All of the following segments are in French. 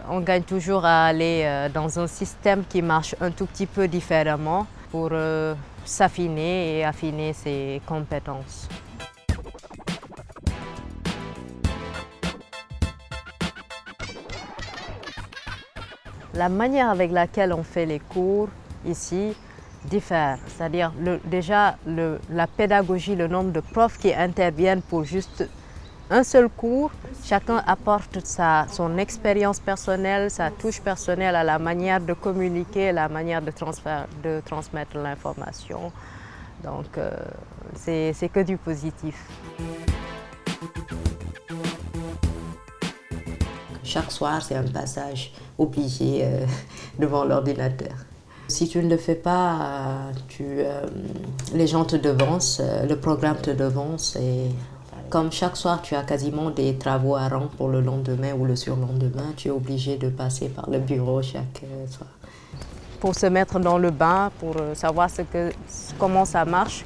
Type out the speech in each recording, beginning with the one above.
on gagne toujours à aller dans un système qui marche un tout petit peu différemment pour s'affiner et affiner ses compétences. La manière avec laquelle on fait les cours ici diffère. C'est-à-dire déjà la pédagogie, le nombre de profs qui interviennent pour juste un seul cours, chacun apporte son expérience personnelle, sa touche personnelle à la manière de communiquer, la manière de transmettre l'information. Donc c'est que du positif. Chaque soir, c'est un passage obligé devant l'ordinateur. Si tu ne le fais pas, les gens te devancent, le programme te devance. Et comme chaque soir, tu as quasiment des travaux à rendre pour le lendemain ou le surlendemain, tu es obligé de passer par le bureau chaque soir. Pour se mettre dans le bain, pour savoir comment ça marche,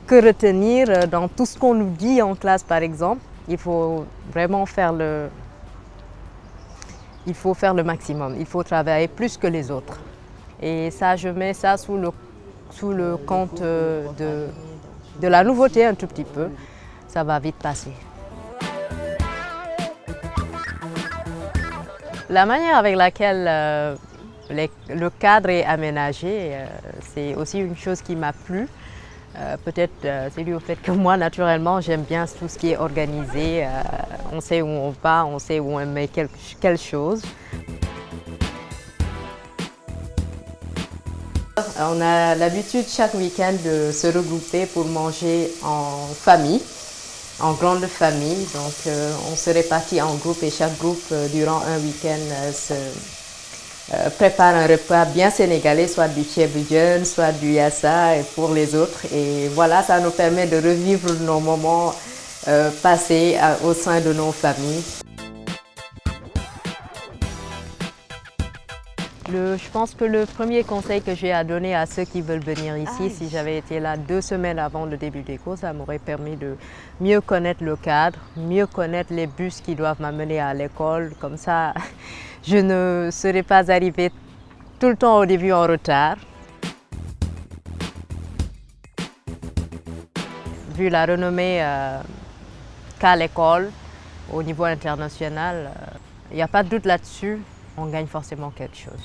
que retenir dans tout ce qu'on nous dit en classe, par exemple, il faut vraiment faire le maximum. Il faut travailler plus que les autres. Et ça, je mets ça sous le compte de la nouveauté un tout petit peu. Ça va vite passer. La manière avec laquelle le cadre est aménagé, c'est aussi une chose qui m'a plu. Peut-être c'est dû au fait que moi, naturellement, j'aime bien tout ce qui est organisé. On sait où on va, on sait où on met quelle chose. On a l'habitude chaque week-end de se regrouper pour manger en famille, en grande famille. Donc on se répartit en groupes et chaque groupe durant un week-end prépare un repas bien sénégalais, soit du tchéboudienne, soit du yassa et pour les autres. Et voilà, ça nous permet de revivre nos moments passés au sein de nos familles. Je pense que le premier conseil que j'ai à donner à ceux qui veulent venir ici, si j'avais été là 2 semaines avant le début des cours, ça m'aurait permis de mieux connaître le cadre, mieux connaître les bus qui doivent m'amener à l'école. Comme ça, je ne serais pas arrivée tout le temps au début en retard. Vu la renommée qu'a l'école au niveau international, il n'y a pas de doute là-dessus. On gagne forcément quelque chose.